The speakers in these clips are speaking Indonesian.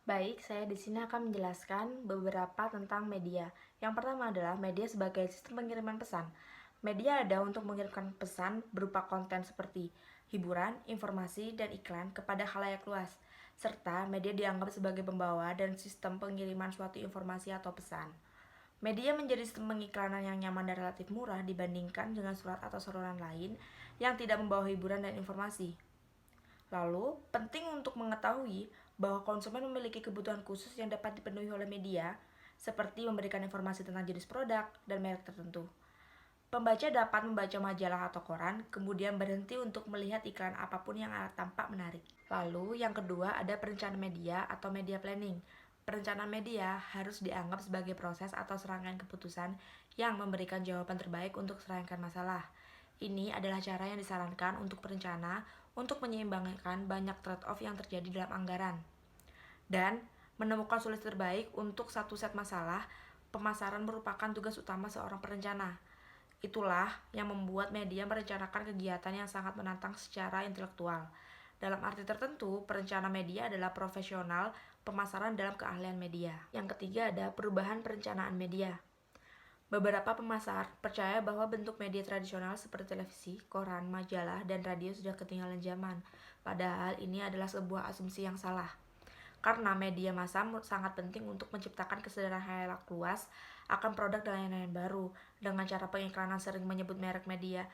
Baik, saya di sini akan menjelaskan beberapa tentang media. Yang pertama adalah media sebagai sistem pengiriman pesan. Media ada untuk mengirimkan pesan berupa konten seperti hiburan, informasi, dan iklan kepada khalayak luas. Serta media dianggap sebagai pembawa dan sistem pengiriman suatu informasi atau pesan. Media menjadi sistem pengiklanan yang nyaman dan relatif murah dibandingkan dengan surat atau saluran lain yang tidak membawa hiburan dan informasi. Lalu, penting untuk mengetahui bahwa konsumen memiliki kebutuhan khusus yang dapat dipenuhi oleh media, seperti memberikan informasi tentang jenis produk dan merek tertentu. Pembaca dapat membaca majalah atau koran, kemudian berhenti untuk melihat iklan apapun yang tampak menarik. Lalu, yang kedua ada perencanaan media atau media planning. Perencanaan media harus dianggap sebagai proses atau serangkaian keputusan yang memberikan jawaban terbaik untuk serangkaian masalah. Ini adalah cara yang disarankan untuk perencana untuk menyeimbangkan banyak trade-off yang terjadi dalam anggaran. Dan menemukan solusi terbaik untuk satu set masalah, pemasaran merupakan tugas utama seorang perencana. Itulah yang membuat media merencanakan kegiatan yang sangat menantang secara intelektual. Dalam arti tertentu, perencana media adalah profesional pemasaran dalam keahlian media. Yang ketiga ada perubahan perencanaan media. Beberapa pemasar percaya bahwa bentuk media tradisional seperti televisi, koran, majalah, dan radio sudah ketinggalan zaman. Padahal ini adalah sebuah asumsi yang salah. Karena media massa sangat penting untuk menciptakan kesadaran khalayak luas akan produk dan layanan baru. Dengan cara pengiklanan sering menyebut merek media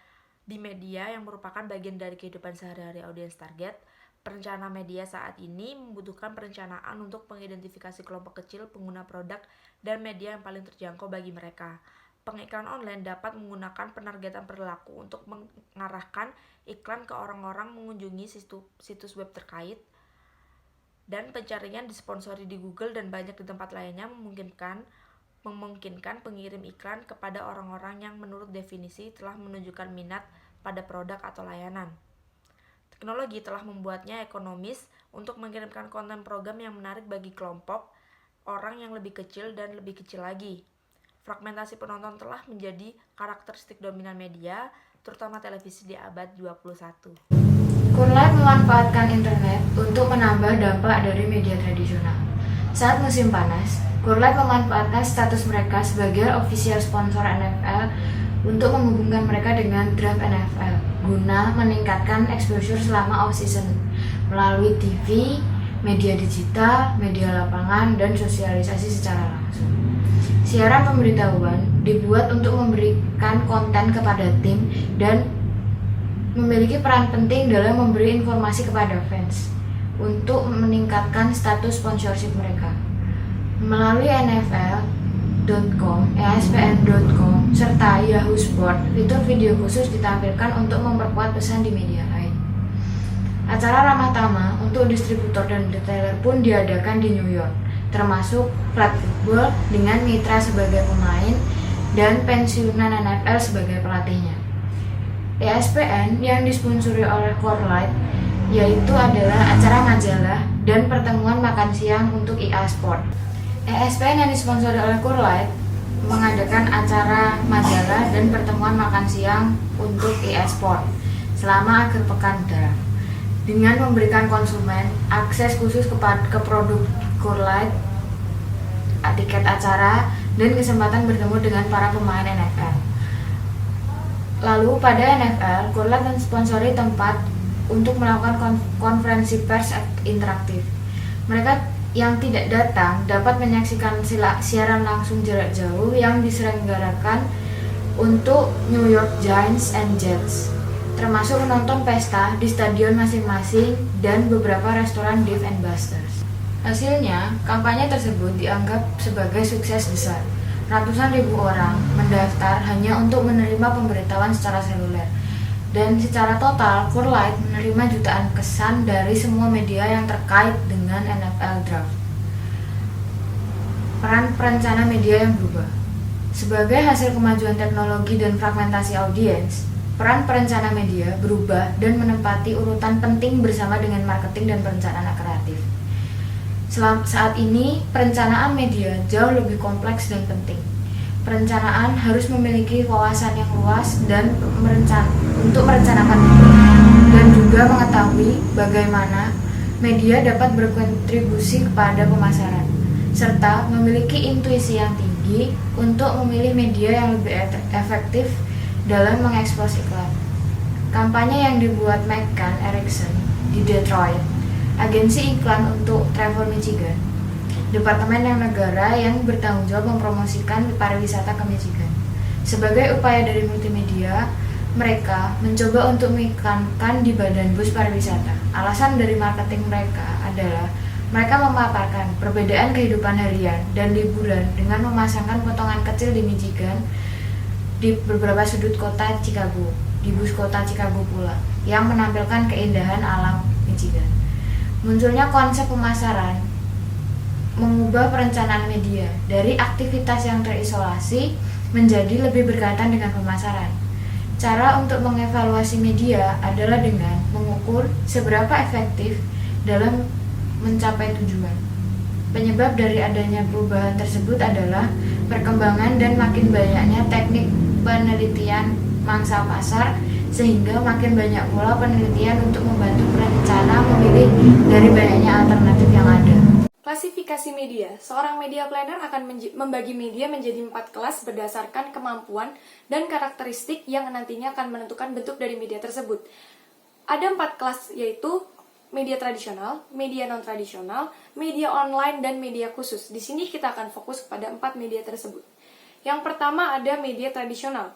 di media yang merupakan bagian dari kehidupan sehari-hari audiens target. Perencana media saat ini membutuhkan perencanaan untuk mengidentifikasi kelompok kecil pengguna produk dan media yang paling terjangkau bagi mereka. Pengiklan online dapat menggunakan penargetan perilaku untuk mengarahkan iklan ke orang-orang mengunjungi situs web terkait, dan pencarian disponsori di Google dan banyak di tempat lainnya memungkinkan pengirim iklan kepada orang-orang yang menurut definisi telah menunjukkan minat pada produk atau layanan. Teknologi telah membuatnya ekonomis untuk mengirimkan konten program yang menarik bagi kelompok orang yang lebih kecil dan lebih kecil lagi. Fragmentasi penonton telah menjadi karakteristik dominan media, terutama televisi di abad 21. Courtlight memanfaatkan internet untuk menambah dampak dari media tradisional. Saat musim panas, Courtlight memanfaatkan status mereka sebagai official sponsor NFL untuk menghubungkan mereka dengan draft NFL guna meningkatkan exposure selama off-season melalui TV, media digital, media lapangan, dan sosialisasi secara langsung. Siaran pemberitahuan dibuat untuk memberikan konten kepada tim dan memiliki peran penting dalam memberi informasi kepada fans untuk meningkatkan status sponsorship mereka. Melalui NFL.com, ESPN.com, serta Yahoo Sport, fitur video khusus ditampilkan untuk memperkuat pesan di media lain. Acara ramah tamah untuk distributor dan retailer pun diadakan di New York, termasuk flag football dengan mitra sebagai pemain dan pensiunan NFL sebagai pelatihnya. ESPN yang disponsori oleh Courtlight yaitu adalah acara majalah dan pertemuan makan siang untuk EA Sport. ESPN yang disponsori oleh Courtlight mengadakan acara majalah dan pertemuan makan siang untuk EA Sport selama akhir pekan draft dengan memberikan konsumen akses khusus ke produk Courtlight, tiket acara, dan kesempatan bertemu dengan para pemain NFL. Lalu pada NFL, Courtlight mensponsori tempat untuk melakukan konferensi pers interaktif. Mereka yang tidak datang dapat menyaksikan siaran langsung jarak jauh yang diselenggarakan untuk New York Giants and Jets, termasuk menonton pesta di stadion masing-masing dan beberapa restoran Dave & Buster's. Hasilnya, kampanye tersebut dianggap sebagai sukses besar. Ratusan ribu orang mendaftar hanya untuk menerima pemberitahuan secara seluler. Dan secara total, Courtlight menerima jutaan kesan dari semua media yang terkait dengan NFL Draft. Peran perencana media yang berubah. Sebagai hasil kemajuan teknologi dan fragmentasi audiens, peran perencana media berubah dan menempati urutan penting bersama dengan marketing dan perencanaan kreatif. Saat ini, perencanaan media jauh lebih kompleks dan penting. Perencanaan harus memiliki wawasan yang luas dan untuk merencanakan itu, dan juga mengetahui bagaimana media dapat berkontribusi kepada pemasaran, serta memiliki intuisi yang tinggi untuk memilih media yang lebih efektif dalam mengekspos iklan. Kampanye yang dibuat McCann Erickson di Detroit, agensi iklan untuk Travel Michigan, departemen yang negara yang bertanggung jawab mempromosikan pariwisata ke Michigan. Sebagai upaya dari multimedia, mereka mencoba untuk mengiklankan di badan bus pariwisata. Alasan dari marketing mereka adalah mereka memaparkan perbedaan kehidupan harian dan liburan dengan memasangkan potongan kecil di Michigan di beberapa sudut kota Chicago, di bus kota Chicago pula, yang menampilkan keindahan alam Michigan. Munculnya konsep pemasaran mengubah perencanaan media dari aktivitas yang terisolasi menjadi lebih berkaitan dengan pemasaran. Cara untuk mengevaluasi media adalah dengan mengukur seberapa efektif dalam mencapai tujuan. Penyebab dari adanya perubahan tersebut adalah perkembangan dan makin banyaknya teknik penelitian mangsa pasar, sehingga makin banyak pula penelitian untuk membantu perencana memilih dari banyaknya alternatif yang ada. Klasifikasi media. Seorang media planner akan membagi media menjadi 4 kelas berdasarkan kemampuan dan karakteristik yang nantinya akan menentukan bentuk dari media tersebut. Ada 4 kelas, yaitu media tradisional, media non-tradisional, media online, dan media khusus. Di sini kita akan fokus pada 4 media tersebut. Yang pertama ada media tradisional.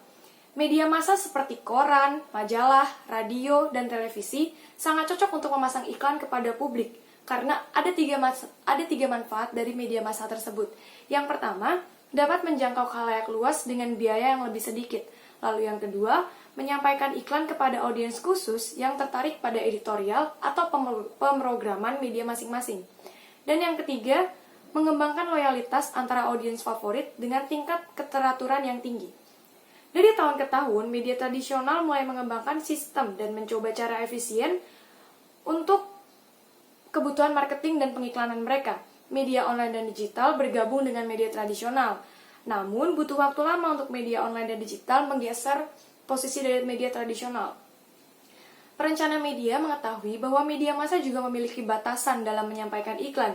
Media massa seperti koran, majalah, radio, dan televisi sangat cocok untuk memasang iklan kepada publik karena ada tiga manfaat dari media massa tersebut. Yang pertama, dapat menjangkau khalayak luas dengan biaya yang lebih sedikit. Lalu yang kedua, menyampaikan iklan kepada audiens khusus yang tertarik pada editorial atau pemrograman media masing-masing. Dan yang ketiga, mengembangkan loyalitas antara audiens favorit dengan tingkat keteraturan yang tinggi. Dari tahun ke tahun, media tradisional mulai mengembangkan sistem dan mencoba cara efisien untuk kebutuhan marketing dan pengiklanan mereka. Media online dan digital bergabung dengan media tradisional. Namun, butuh waktu lama untuk media online dan digital menggeser posisi dari media tradisional. Perencana media mengetahui bahwa media massa juga memiliki batasan dalam menyampaikan iklan.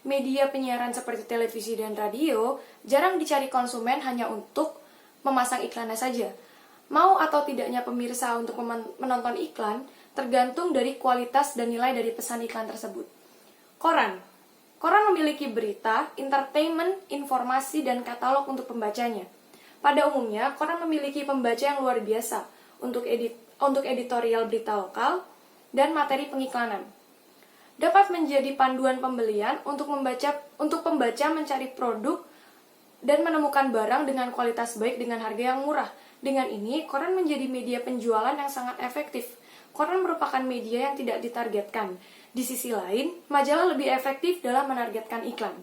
Media penyiaran seperti televisi dan radio jarang dicari konsumen hanya untuk memasang iklannya saja. Mau atau tidaknya pemirsa untuk menonton iklan tergantung dari kualitas dan nilai dari pesan iklan tersebut. Koran. Koran memiliki berita, entertainment, informasi, dan katalog untuk pembacanya. Pada umumnya, koran memiliki pembaca yang luar biasa untuk editorial berita lokal dan materi pengiklanan. Dapat menjadi panduan pembelian untuk pembaca mencari produk dan menemukan barang dengan kualitas baik dengan harga yang murah. Dengan ini, koran menjadi media penjualan yang sangat efektif. Koran merupakan media yang tidak ditargetkan. Di sisi lain, majalah lebih efektif dalam menargetkan iklan.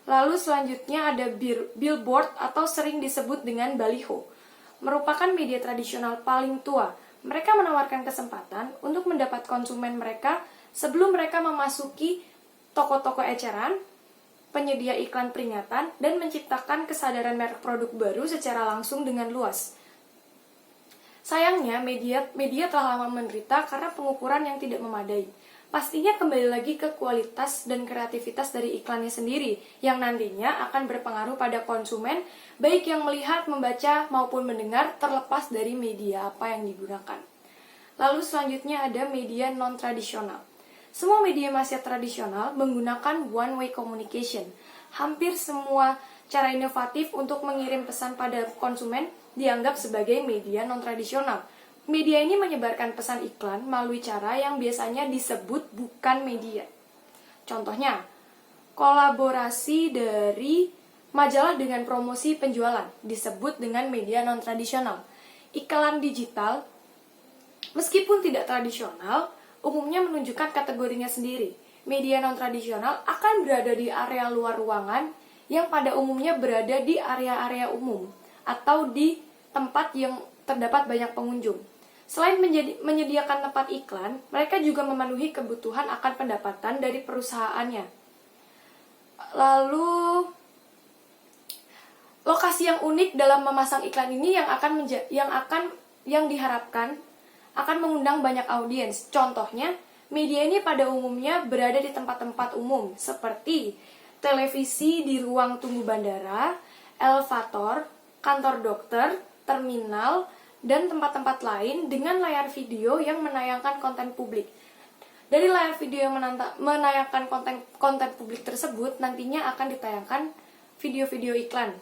Lalu selanjutnya ada billboard atau sering disebut dengan baliho. Merupakan media tradisional paling tua. Mereka menawarkan kesempatan untuk mendapat konsumen mereka sebelum mereka memasuki toko-toko eceran, penyedia iklan peringatan, dan menciptakan kesadaran merek produk baru secara langsung dengan luas. Sayangnya, media telah lama menderita karena pengukuran yang tidak memadai. Pastinya kembali lagi ke kualitas dan kreativitas dari iklannya sendiri, yang nantinya akan berpengaruh pada konsumen, baik yang melihat, membaca, maupun mendengar, terlepas dari media apa yang digunakan. Lalu selanjutnya ada media non-tradisional. Semua media massa tradisional menggunakan one-way communication. Hampir semua cara inovatif untuk mengirim pesan pada konsumen dianggap sebagai media non-tradisional. Media ini menyebarkan pesan iklan melalui cara yang biasanya disebut bukan media. Contohnya, kolaborasi dari majalah dengan promosi penjualan disebut dengan media non-tradisional. Iklan digital, meskipun tidak tradisional, umumnya menunjukkan kategorinya sendiri. Media non-tradisional akan berada di area luar ruangan yang pada umumnya berada di area-area umum atau di tempat yang terdapat banyak pengunjung. Selain menyediakan tempat iklan, mereka juga memenuhi kebutuhan akan pendapatan dari perusahaannya. Lalu, lokasi yang unik dalam memasang iklan ini yang diharapkan akan mengundang banyak audiens. Contohnya, Media ini pada umumnya berada di tempat-tempat umum seperti televisi di ruang tunggu bandara, elevator, kantor dokter, terminal, dan tempat-tempat lain dengan layar video yang menayangkan konten publik. Dari layar video yang menayangkan konten publik tersebut, nantinya akan ditayangkan video-video iklan.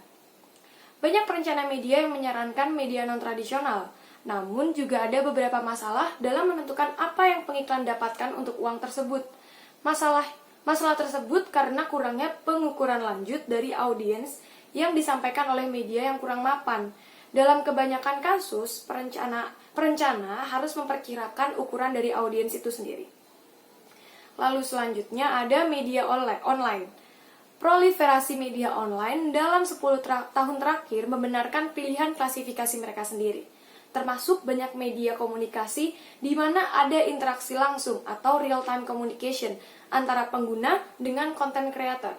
Banyak perencana media yang menyarankan media non-tradisional, namun juga ada beberapa masalah dalam menentukan apa yang pengiklan dapatkan untuk uang tersebut. Masalah tersebut karena kurangnya pengukuran lanjut dari audiens yang disampaikan oleh media yang kurang mapan. Dalam kebanyakan kasus, perencana harus memperkirakan ukuran dari audiens itu sendiri. Lalu selanjutnya ada media online. Proliferasi media online dalam 10 tahun terakhir membenarkan pilihan klasifikasi mereka sendiri. Termasuk banyak media komunikasi di mana ada interaksi langsung atau real-time communication antara pengguna dengan content creator.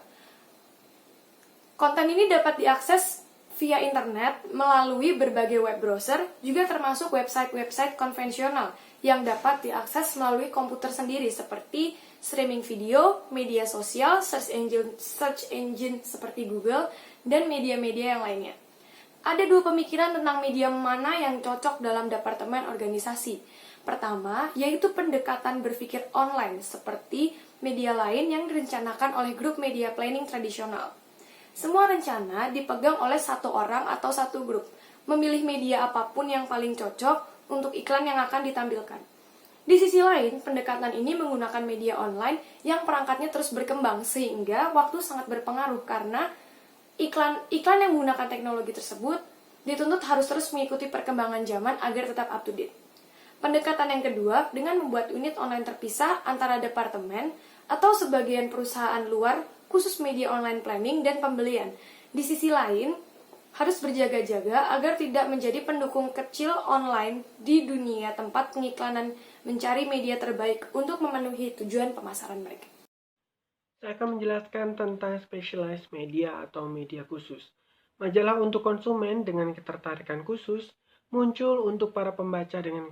Konten ini dapat diakses via internet melalui berbagai web browser, juga termasuk website-website konvensional yang dapat diakses melalui komputer sendiri seperti streaming video, media sosial, search engine seperti Google, dan media-media yang lainnya. Ada dua pemikiran tentang media mana yang cocok dalam departemen organisasi. Pertama, yaitu pendekatan berpikir online seperti media lain yang direncanakan oleh grup media planning tradisional. Semua rencana dipegang oleh satu orang atau satu grup, memilih media apapun yang paling cocok untuk iklan yang akan ditampilkan. Di sisi lain, pendekatan ini menggunakan media online yang perangkatnya terus berkembang, sehingga waktu sangat berpengaruh karena iklan yang menggunakan teknologi tersebut dituntut harus terus mengikuti perkembangan zaman agar tetap up to date. Pendekatan yang kedua, dengan membuat unit online terpisah antara departemen atau sebagian perusahaan luar khusus media online planning dan pembelian. Di sisi lain, harus berjaga-jaga agar tidak menjadi pendukung kecil online di dunia tempat pengiklanan mencari media terbaik untuk memenuhi tujuan pemasaran mereka. Saya akan menjelaskan tentang specialized media atau media khusus. Majalah untuk konsumen dengan ketertarikan khusus muncul untuk para pembaca dengan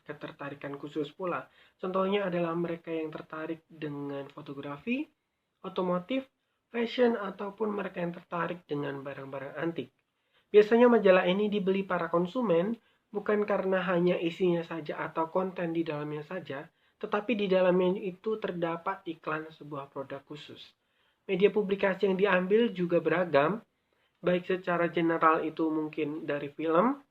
ketertarikan khusus pula. Contohnya adalah mereka yang tertarik dengan fotografi, otomotif, fashion, ataupun mereka yang tertarik dengan barang-barang antik. Biasanya majalah ini dibeli para konsumen bukan karena hanya isinya saja atau konten di dalamnya saja, tetapi di dalamnya itu terdapat iklan sebuah produk khusus. Media publikasi yang diambil juga beragam, baik secara general itu mungkin dari film,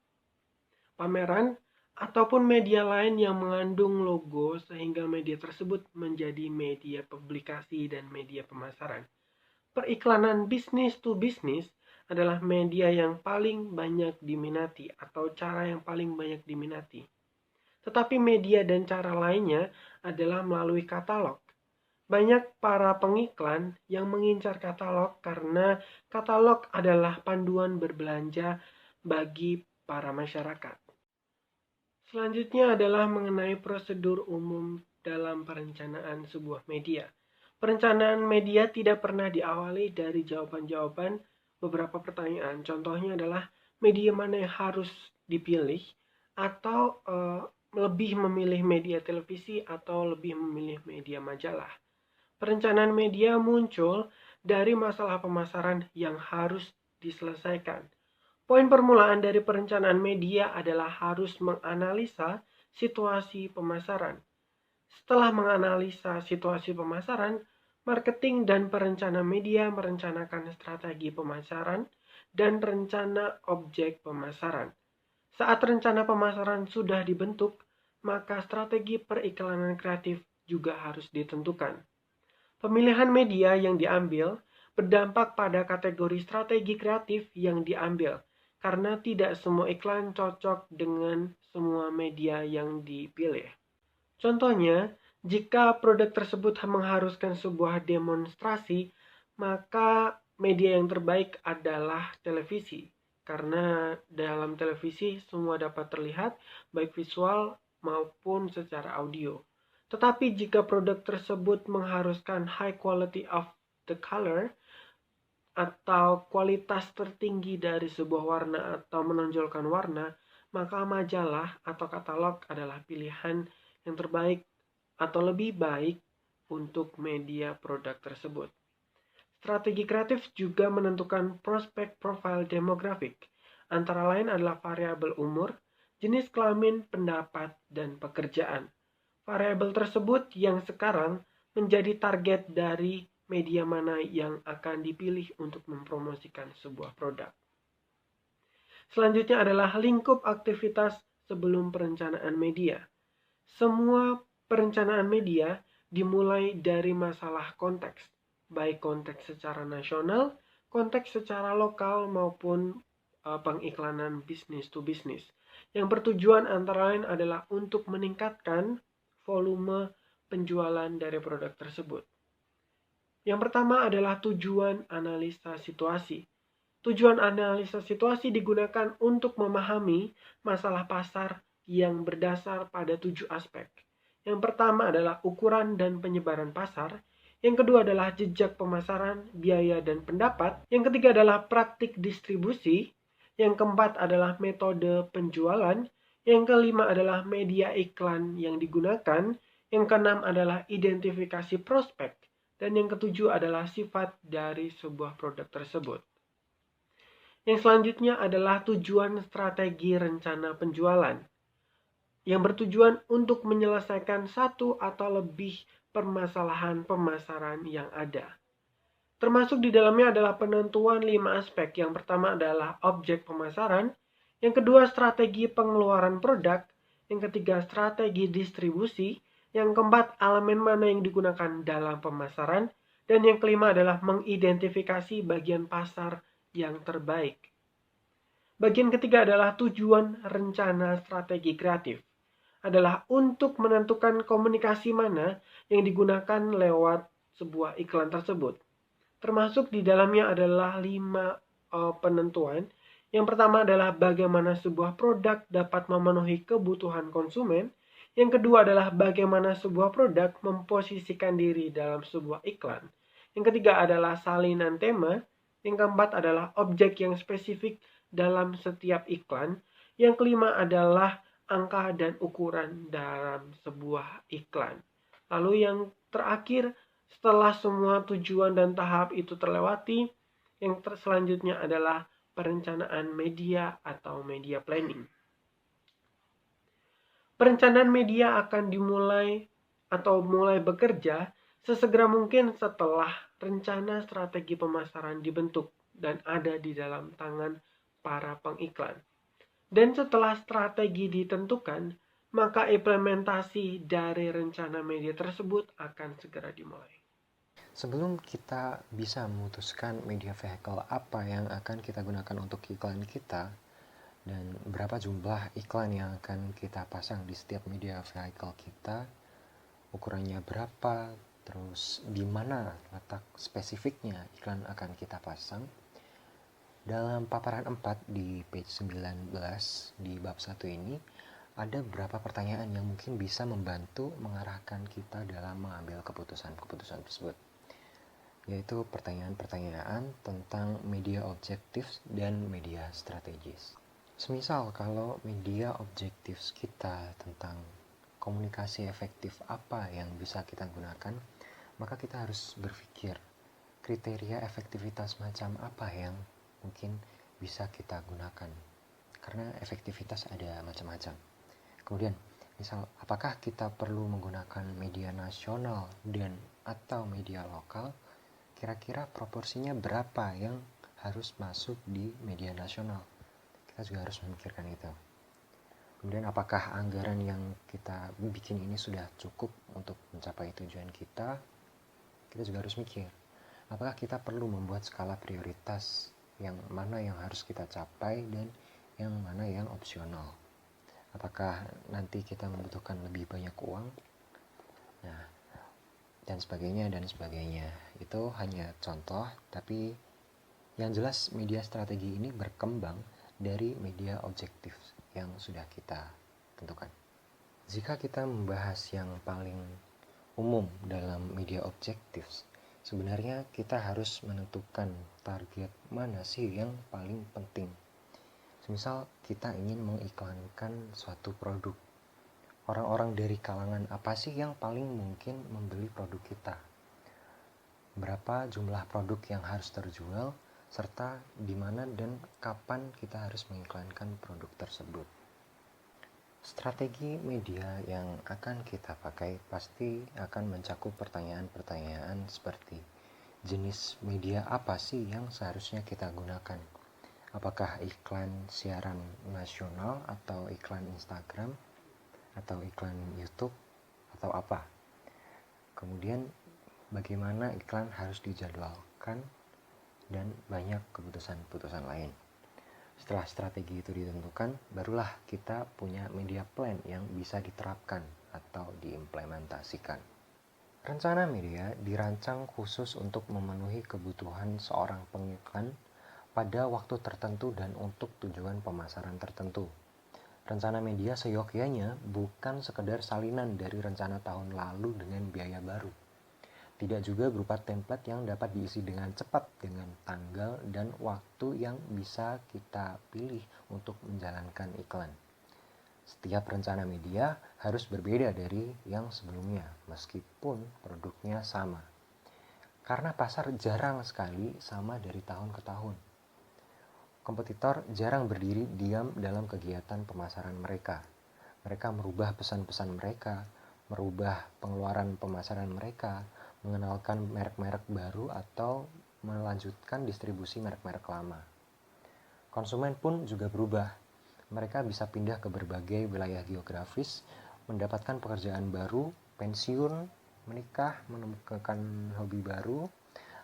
pameran, ataupun media lain yang mengandung logo sehingga media tersebut menjadi media publikasi dan media pemasaran. Periklanan business to business adalah media yang paling banyak diminati atau cara yang paling banyak diminati. Tetapi media dan cara lainnya adalah melalui katalog. Banyak para pengiklan yang mengincar katalog karena katalog adalah panduan berbelanja bagi para masyarakat. Selanjutnya adalah mengenai prosedur umum dalam perencanaan sebuah media. Perencanaan media tidak pernah diawali dari jawaban-jawaban beberapa pertanyaan. Contohnya adalah media mana yang harus dipilih atau lebih memilih media televisi atau lebih memilih media majalah. Perencanaan media muncul dari masalah pemasaran yang harus diselesaikan. Poin permulaan dari perencanaan media adalah harus menganalisa situasi pemasaran. Setelah menganalisa situasi pemasaran, marketing dan perencana media merencanakan strategi pemasaran dan rencana objek pemasaran. Saat rencana pemasaran sudah dibentuk, maka strategi periklanan kreatif juga harus ditentukan. Pemilihan media yang diambil berdampak pada kategori strategi kreatif yang diambil, karena tidak semua iklan cocok dengan semua media yang dipilih. Contohnya, jika produk tersebut mengharuskan sebuah demonstrasi, maka media yang terbaik adalah televisi. Karena dalam televisi semua dapat terlihat, baik visual maupun secara audio. Tetapi jika produk tersebut mengharuskan high quality of the color, atau kualitas tertinggi dari sebuah warna atau menonjolkan warna, maka majalah atau katalog adalah pilihan yang terbaik atau lebih baik untuk media produk tersebut. Strategi kreatif juga menentukan prospek profil demografik, antara lain adalah variabel umur, jenis kelamin, pendapat, dan pekerjaan. Variabel tersebut yang sekarang menjadi target dari media mana yang akan dipilih untuk mempromosikan sebuah produk. Selanjutnya adalah lingkup aktivitas sebelum perencanaan media. Semua perencanaan media dimulai dari masalah konteks, baik konteks secara nasional, konteks secara lokal maupun pengiklanan bisnis to bisnis. Yang bertujuan antara lain adalah untuk meningkatkan volume penjualan dari produk tersebut. Yang pertama adalah tujuan analisa situasi. Tujuan analisa situasi digunakan untuk memahami masalah pasar yang berdasar pada 7 aspek. Yang pertama adalah ukuran dan penyebaran pasar. Yang kedua adalah jejak pemasaran, biaya, dan pendapat. Yang ketiga adalah praktik distribusi. Yang keempat adalah metode penjualan. Yang kelima adalah media iklan yang digunakan. Yang keenam adalah identifikasi prospek. Dan yang ketujuh adalah sifat dari sebuah produk tersebut. Yang selanjutnya adalah tujuan strategi rencana penjualan, yang bertujuan untuk menyelesaikan satu atau lebih permasalahan pemasaran yang ada. Termasuk di dalamnya adalah penentuan 5 aspek. Yang pertama adalah objek pemasaran, yang kedua strategi pengeluaran produk, yang ketiga strategi distribusi, yang keempat elemen mana yang digunakan dalam pemasaran, dan yang kelima adalah mengidentifikasi bagian pasar yang terbaik. Bagian ketiga adalah tujuan rencana strategi kreatif. Adalah untuk menentukan komunikasi mana yang digunakan lewat sebuah iklan tersebut. Termasuk di dalamnya adalah 5 penentuan. Yang pertama adalah bagaimana sebuah produk dapat memenuhi kebutuhan konsumen. Yang kedua adalah bagaimana sebuah produk memposisikan diri dalam sebuah iklan. Yang ketiga adalah salinan tema. Yang keempat adalah objek yang spesifik dalam setiap iklan. Yang kelima adalah angka dan ukuran dalam sebuah iklan. Lalu yang terakhir, setelah semua tujuan dan tahap itu terlewati, yang selanjutnya adalah perencanaan media atau media planning. Perencanaan media akan dimulai atau mulai bekerja sesegera mungkin setelah rencana strategi pemasaran dibentuk dan ada di dalam tangan para pengiklan. Dan setelah strategi ditentukan, maka implementasi dari rencana media tersebut akan segera dimulai. Sebelum kita bisa memutuskan media vehicle apa yang akan kita gunakan untuk iklan kita dan berapa jumlah iklan yang akan kita pasang di setiap media vehicle kita, ukurannya berapa, terus di mana letak spesifiknya iklan akan kita pasang. Dalam paparan 4 di page 19 di bab 1 ini, ada beberapa pertanyaan yang mungkin bisa membantu mengarahkan kita dalam mengambil keputusan-keputusan tersebut. Yaitu pertanyaan-pertanyaan tentang media objektif dan media strategis. Semisal kalau media objektif kita tentang komunikasi efektif apa yang bisa kita gunakan, maka kita harus berpikir kriteria efektivitas macam apa yang mungkin bisa kita gunakan, karena efektivitas ada macam-macam. Kemudian, misal apakah kita perlu menggunakan media nasional dan atau media lokal, kira-kira proporsinya berapa yang harus masuk di media nasional? Kita juga harus memikirkan itu. Kemudian apakah anggaran yang kita bikin ini sudah cukup untuk mencapai tujuan kita? Kita juga harus mikir, apakah kita perlu membuat skala prioritas yang mana yang harus kita capai dan yang mana yang opsional. Apakah nanti kita membutuhkan lebih banyak uang? Nah, dan sebagainya. Itu hanya contoh, tapi yang jelas media strategi ini berkembang dari media objektif yang sudah kita tentukan. Jika kita membahas yang paling umum dalam media objektif, sebenarnya kita harus menentukan target mana sih yang paling penting. Misal kita ingin mengiklankan suatu produk. orang-orang dari kalangan apa sih yang paling mungkin membeli produk kita, berapa jumlah produk yang harus terjual, serta di mana dan kapan kita harus mengiklankan produk tersebut. Strategi media yang akan kita pakai pasti akan mencakup pertanyaan-pertanyaan seperti jenis media apa sih yang seharusnya kita gunakan? Apakah iklan siaran nasional atau iklan Instagram atau iklan YouTube atau apa? Kemudian bagaimana iklan harus dijadwalkan dan banyak keputusan-keputusan lain. Setelah strategi itu ditentukan, barulah kita punya media plan yang bisa diterapkan atau diimplementasikan. Rencana media dirancang khusus untuk memenuhi kebutuhan seorang pengiklan pada waktu tertentu dan untuk tujuan pemasaran tertentu. Rencana media seyogyanya bukan sekedar salinan dari rencana tahun lalu dengan biaya baru. Tidak juga berupa template yang dapat diisi dengan cepat dengan tanggal dan waktu yang bisa kita pilih untuk menjalankan iklan. Setiap rencana media harus berbeda dari yang sebelumnya meskipun produknya sama. Karena pasar jarang sekali sama dari tahun ke tahun. Kompetitor jarang berdiri diam dalam kegiatan pemasaran mereka. Mereka merubah pesan-pesan mereka, merubah pengeluaran pemasaran mereka, mengenalkan merek-merek baru atau melanjutkan distribusi merek-merek lama. Konsumen pun juga berubah. Mereka bisa pindah ke berbagai wilayah geografis, mendapatkan pekerjaan baru, pensiun, menikah, menemukan hobi baru,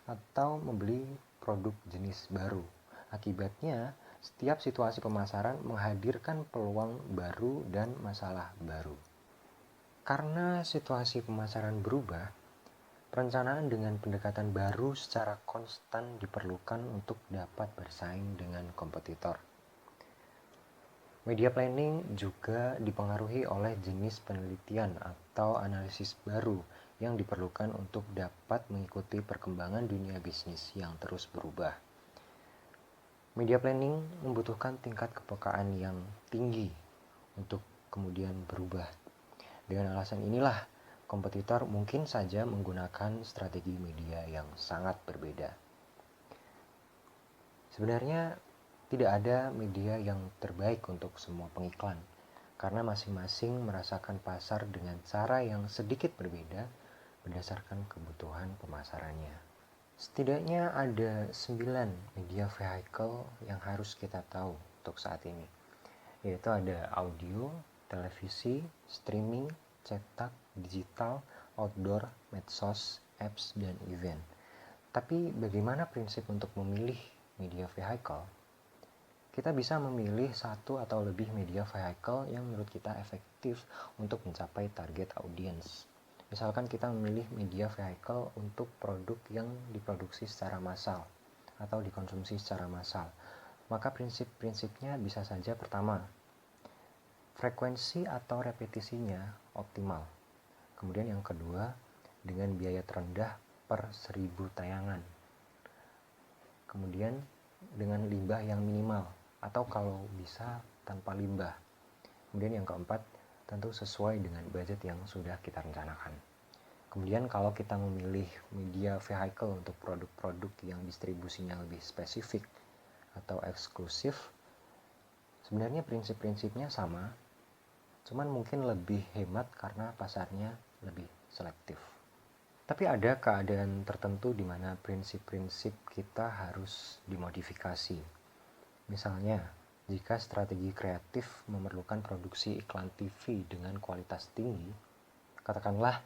atau membeli produk jenis baru. Akibatnya, setiap situasi pemasaran menghadirkan peluang baru dan masalah baru. Karena situasi pemasaran berubah, perencanaan dengan pendekatan baru secara konstan diperlukan untuk dapat bersaing dengan kompetitor. Media planning juga dipengaruhi oleh jenis penelitian atau analisis baru yang diperlukan untuk dapat mengikuti perkembangan dunia bisnis yang terus berubah. Media planning membutuhkan tingkat kepekaan yang tinggi untuk kemudian berubah. Dengan alasan inilah, kompetitor mungkin saja menggunakan strategi media yang sangat berbeda. Sebenarnya tidak ada media yang terbaik untuk semua pengiklan, karena masing-masing merasakan pasar dengan cara yang sedikit berbeda berdasarkan kebutuhan pemasarannya. Setidaknya ada 9 media vehicle yang harus kita tahu untuk saat ini, yaitu ada audio, televisi, streaming, cetak, digital, outdoor, medsos, apps, dan event. Tapi bagaimana prinsip untuk memilih media vehicle? Kita bisa memilih satu atau lebih media vehicle yang menurut kita efektif untuk mencapai target audiens. Misalkan kita memilih media vehicle untuk produk yang diproduksi secara massal atau dikonsumsi secara massal. Maka prinsip-prinsipnya bisa saja pertama, frekuensi atau repetisinya optimal. Kemudian yang kedua, dengan biaya terendah per 1000 tayangan. Kemudian dengan limbah yang minimal atau kalau bisa tanpa limbah. Kemudian yang keempat, tentu sesuai dengan budget yang sudah kita rencanakan. Kemudian kalau kita memilih media vehicle untuk produk-produk yang distribusinya lebih spesifik atau eksklusif, sebenarnya prinsip-prinsipnya sama, cuman mungkin lebih hemat karena pasarnya lebih selektif. Tapi ada keadaan tertentu di mana prinsip-prinsip kita harus dimodifikasi. Misalnya, jika strategi kreatif memerlukan produksi iklan TV dengan kualitas tinggi, katakanlah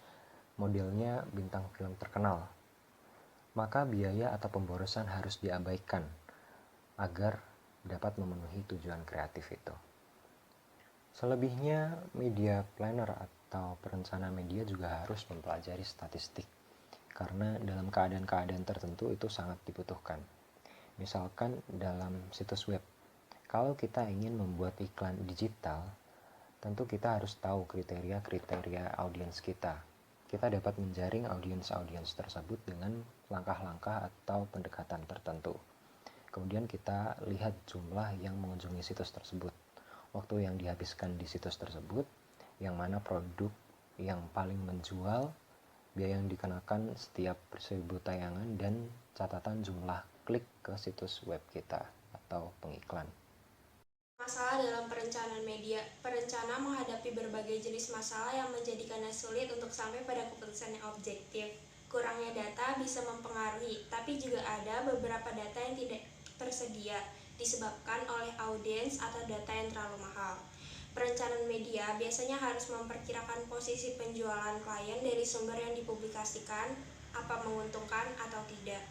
modelnya bintang film terkenal, maka biaya atau pemborosan harus diabaikan agar dapat memenuhi tujuan kreatif itu. Selebihnya, media planner atau perencana media juga harus mempelajari statistik, karena dalam keadaan-keadaan tertentu itu sangat dibutuhkan. Misalkan dalam situs web, kalau kita ingin membuat iklan digital, tentu kita harus tahu kriteria-kriteria audiens kita. Kita dapat menjaring audiens-audiens tersebut dengan langkah-langkah atau pendekatan tertentu. Kemudian kita lihat jumlah yang mengunjungi situs tersebut, waktu yang dihabiskan di situs tersebut, yang mana produk yang paling menjual, biaya yang dikenakan setiap 1000 tayangan, dan catatan jumlah klik ke situs web kita atau pengiklan. Masalah dalam perencanaan media. Perencana menghadapi berbagai jenis masalah yang menjadikannya sulit untuk sampai pada keputusan yang objektif. Kurangnya data bisa mempengaruhi, tapi juga ada beberapa data yang tidak tersedia disebabkan oleh audiens atau data yang terlalu mahal. Perencanaan media biasanya harus memperkirakan posisi penjualan klien dari sumber yang dipublikasikan, apa menguntungkan atau tidak.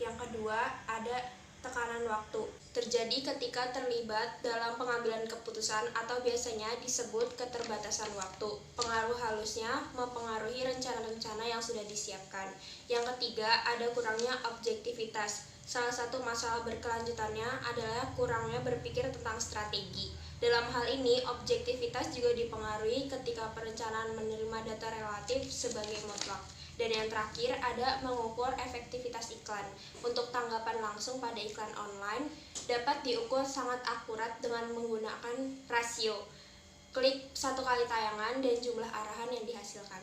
Yang kedua, ada tekanan waktu. Terjadi ketika terlibat dalam pengambilan keputusan atau biasanya disebut keterbatasan waktu. Pengaruh halusnya mempengaruhi rencana-rencana yang sudah disiapkan. Yang ketiga, ada kurangnya objektivitas. Salah satu masalah berkelanjutannya adalah kurangnya berpikir tentang strategi. Dalam hal ini, objektivitas juga dipengaruhi ketika perencanaan menerima data relatif sebagai mutlak. Dan yang terakhir ada mengukur efektivitas iklan. Untuk tanggapan langsung pada iklan online dapat diukur sangat akurat dengan menggunakan rasio klik 1 kali tayangan dan jumlah arahan yang dihasilkan.